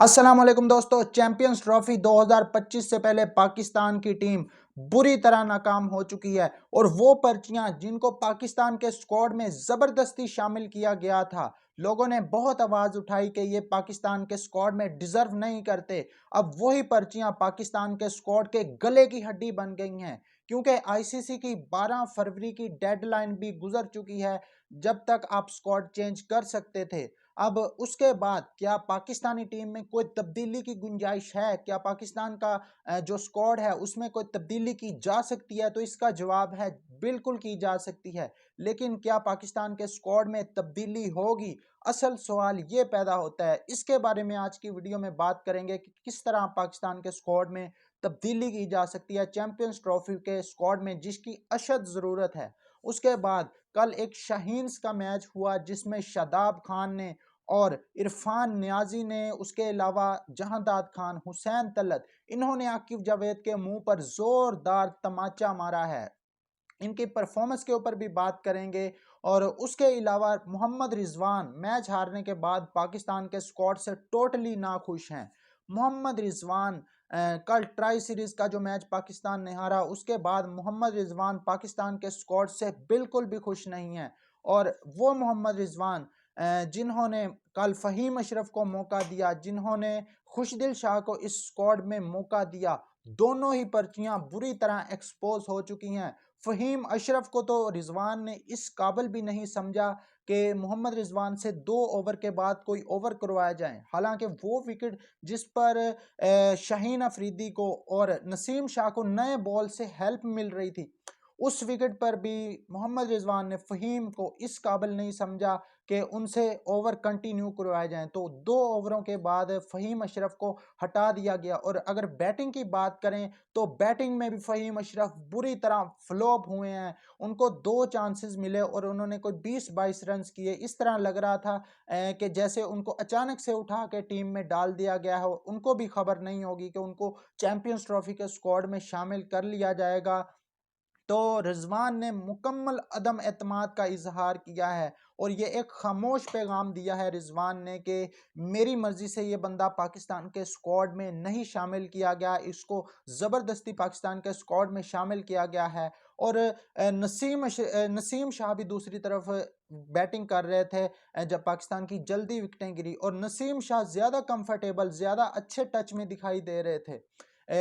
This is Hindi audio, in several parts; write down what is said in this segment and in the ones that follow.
अस्सलाम वालेकुम दोस्तों। चैंपियंस ट्रॉफी 2025 से पहले पाकिस्तान की टीम बुरी तरह नाकाम हो चुकी है और वो पर्चियां जिनको पाकिस्तान के स्क्वाड में जबरदस्ती शामिल किया गया था, लोगों ने बहुत आवाज उठाई कि ये पाकिस्तान के स्क्वाड में डिजर्व नहीं करते। अब वही पर्चियां पाकिस्तान के स्क्वाड के गले की हड्डी बन गई हैं, क्योंकि आईसीसी की 12 फरवरी की डेडलाइन भी गुजर चुकी है जब तक आप स्क्वाड चेंज कर सकते थे। अब उसके बाद क्या पाकिस्तानी टीम में कोई तब्दीली की गुंजाइश है? क्या पाकिस्तान का जो स्क्वाड है उसमें कोई तब्दीली की जा सकती है? तो इसका जवाब है बिल्कुल की जा सकती है। लेकिन क्या पाकिस्तान के स्क्वाड में तब्दीली होगी? असल सवाल ये पैदा होता है। इसके बारे में आज की वीडियो में बात करेंगे कि किस तरह पाकिस्तान के स्क्वाड में तब्दीली की जा सकती है चैंपियंस ट्रॉफी के स्क्वाड में, जिसकी अशद ज़रूरत है। उसके बाद कल एक शाहीन्स का मैच हुआ जिसमें शादाब खान ने और इरफान नियाजी ने, उसके अलावा जहांदाद खान, हुसैन तलत, इन्होंने आकिब जावेद के मुंह पर जोरदार तमाचा मारा है। इनकी परफॉर्मेंस के ऊपर भी बात करेंगे। और उसके अलावा मोहम्मद रिजवान मैच हारने के बाद पाकिस्तान के स्क्वाड से टोटली नाखुश हैं। मोहम्मद रिजवान कल ट्राई सीरीज का जो मैच पाकिस्तान ने हारा, उसके बाद मोहम्मद रिजवान पाकिस्तान के स्क्वाड से बिल्कुल भी खुश नहीं है। और वो मोहम्मद रिजवान जिन्होंने कल फ़हीम अशरफ को मौका दिया, जिन्होंने खुशदिल शाह को इस स्क्वाड में मौका दिया, दोनों ही पर्चियां बुरी तरह एक्सपोज हो चुकी हैं। फ़हीम अशरफ को तो रिजवान ने इस काबिल भी नहीं समझा कि मोहम्मद रिजवान से 2 ओवर के बाद कोई ओवर करवाया जाए। हालांकि वो विकेट जिस पर शाहीन अफरीदी को और नसीम शाह को नए बॉल से हेल्प मिल रही थी, उस विकेट पर भी मोहम्मद रिजवान ने फ़हीम को इस काबिल नहीं समझा कि उनसे ओवर कंटिन्यू करवाए जाएं। तो 2 ओवरों के बाद फ़हीम अशरफ को हटा दिया गया। और अगर बैटिंग की बात करें तो बैटिंग में भी फ़हीम अशरफ बुरी तरह फ्लॉप हुए हैं। उनको 2 चांसेस मिले और उन्होंने कोई 20-22 रन किए। इस तरह लग रहा था कि जैसे उनको अचानक से उठा के टीम में डाल दिया गया है। उनको भी खबर नहीं होगी कि उनको चैंपियंस ट्रॉफी के स्क्वाड में शामिल कर लिया जाएगा। तो रिजवान ने मुकम्मल अदम एतमाद का इजहार किया है और ये एक खामोश पैगाम दिया है रिजवान ने कि मेरी मर्जी से ये बंदा पाकिस्तान के स्क्वाड में नहीं शामिल किया गया, इसको ज़बरदस्ती पाकिस्तान के स्क्वाड में शामिल किया गया है। और नसीम शाह भी दूसरी तरफ बैटिंग कर रहे थे जब पाकिस्तान की जल्दी विकेटें गिरी, और नसीम शाह ज़्यादा कंफर्टेबल, ज़्यादा अच्छे टच में दिखाई दे रहे थे।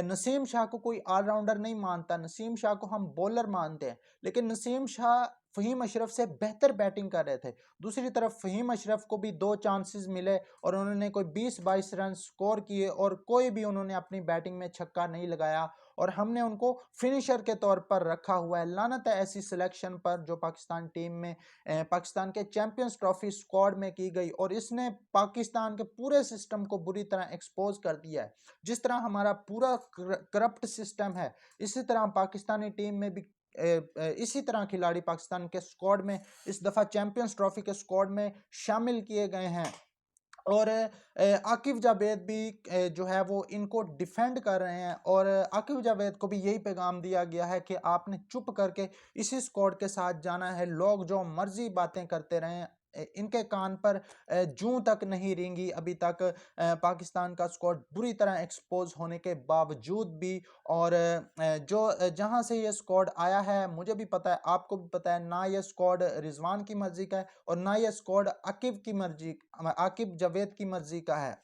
नसीम शाह को कोई ऑलराउंडर नहीं मानता, नसीम शाह को हम बॉलर मानते हैं, लेकिन नसीम शाह फ़हीम अशरफ से बेहतर बैटिंग कर रहे थे। दूसरी तरफ फ़हीम अशरफ को भी 2 चांसेस मिले और उन्होंने कोई 20-22 रन स्कोर किए और कोई भी उन्होंने अपनी बैटिंग में छक्का नहीं लगाया और हमने उनको फिनिशर के तौर पर रखा हुआ है। लानत है ऐसी सिलेक्शन पर जो पाकिस्तान टीम में पाकिस्तान के चैंपियंस ट्रॉफी स्क्वाड में की गई, और इसने पाकिस्तान के पूरे सिस्टम को बुरी तरह एक्सपोज कर दिया है। जिस तरह हमारा पूरा करप्ट सिस्टम है, इसी तरह पाकिस्तानी टीम में भी इसी तरह खिलाड़ी पाकिस्तान के स्क्वाड में इस दफा चैंपियंस ट्रॉफी के स्क्वाड में शामिल किए गए हैं। और आकिब जावेद भी जो है वो इनको डिफेंड कर रहे हैं और आकिब जावेद को भी यही पैगाम दिया गया है कि आपने चुप करके इसी स्क्वाड के साथ जाना है। लोग जो मर्जी बातें करते रहें, इनके कान पर जूं तक नहीं रेंगी अभी तक पाकिस्तान का स्क्वाड बुरी तरह एक्सपोज होने के बावजूद भी। और जहां से ये स्क्वाड आया है मुझे भी पता है, आपको भी पता है, ना ये स्क्वाड रिजवान की मर्जी का है और ना ये स्क्वाड आकिब जावेद की मर्जी का है।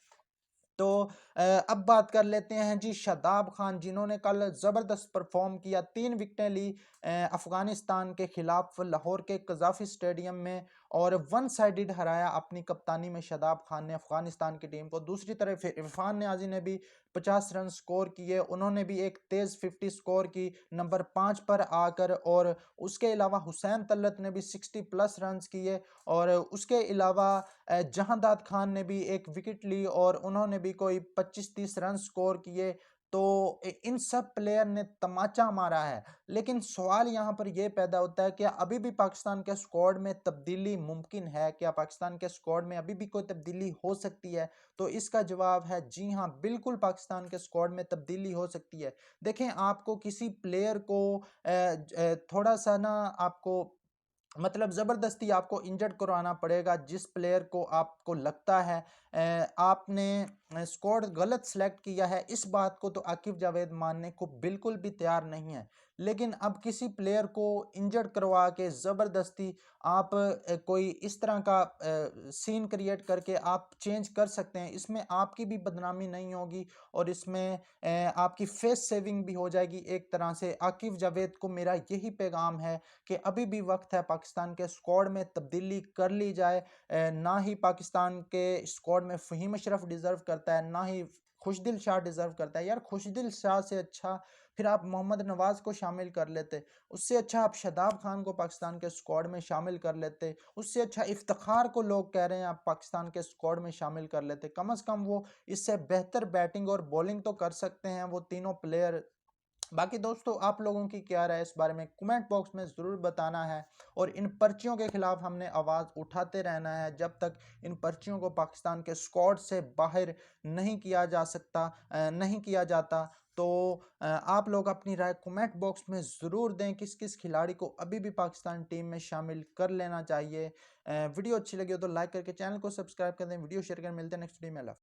तो अब बात कर लेते हैं जी शादाब खान, जिन्होंने कल ज़बरदस्त परफॉर्म किया, 3 विकेटें ली अफगानिस्तान के खिलाफ लाहौर के कजाफी स्टेडियम में और वन साइडेड हराया अपनी कप्तानी में शादाब खान ने अफगानिस्तान की टीम को। दूसरी तरफ इरफान नियाजी ने भी 50 रन स्कोर किए, उन्होंने भी एक तेज़ 50 स्कोर की नंबर 5 पर आकर। और उसके अलावा हुसैन तलत ने भी 60+ रन किए और उसके अलावा जहांदाद खान ने भी एक विकेट ली और उन्होंने भी कोई 25-30 रन स्कोर किए। तो इन सब प्लेयर ने तमाचा मारा है। लेकिन सवाल यहाँ पर यह पैदा होता है कि अभी भी पाकिस्तान के स्क्वाड में तब्दीली मुमकिन है? क्या पाकिस्तान के स्क्वाड में अभी भी कोई तब्दीली हो सकती है? तो इसका जवाब है जी हाँ, बिल्कुल पाकिस्तान के स्क्वाड में तब्दीली हो सकती है। देखें, आपको किसी प्लेयर को थोड़ा सा ना आपको मतलब ज़बरदस्ती आपको इंजर्ड करवाना पड़ेगा जिस प्लेयर को आपको लगता है आपने स्क्वाड गलत सेलेक्ट किया है। इस बात को तो आकिब जावेद मानने को बिल्कुल भी तैयार नहीं है। लेकिन अब किसी प्लेयर को इंजर्ड करवा के ज़बरदस्ती आप कोई इस तरह का सीन क्रिएट करके आप चेंज कर सकते हैं। इसमें आपकी भी बदनामी नहीं होगी और इसमें आपकी फेस सेविंग भी हो जाएगी एक तरह से। आकिब जावेद को मेरा यही पैगाम है कि अभी भी वक्त है, पाकिस्तान के स्क्वाड में तब्दीली कर ली जाए। ना ही पाकिस्तान के स्क्वाड में फ़हीम अशरफ डिज़र्व करता है, ना ही खुशदिल शाह डिज़र्व करता है। यार खुशदिल शाह से अच्छा फिर आप मोहम्मद नवाज़ को शामिल कर लेते, उससे अच्छा आप शादाब खान को पाकिस्तान के स्क्वाड में शामिल कर लेते, उससे अच्छा इफ्तिखार को लोग कह रहे हैं आप पाकिस्तान के स्क्वाड में शामिल कर लेते। कम से कम वो इससे बेहतर बैटिंग और बॉलिंग तो कर सकते हैं वो तीनों प्लेयर। बाकी दोस्तों आप लोगों की क्या राय है इस बारे में कमेंट बॉक्स में ज़रूर बताना है। और इन पर्चियों के खिलाफ हमने आवाज़ उठाते रहना है जब तक इन पर्चियों को पाकिस्तान के स्क्वाड से बाहर नहीं किया जा सकता, नहीं किया जाता। तो आप लोग अपनी राय कमेंट बॉक्स में ज़रूर दें किस किस खिलाड़ी को अभी भी पाकिस्तान टीम में शामिल कर लेना चाहिए। वीडियो अच्छी लगी हो तो लाइक करके चैनल को सब्सक्राइब कर दें, वीडियो शेयर कर, मिलते हैं नेक्स्ट वीडियो में।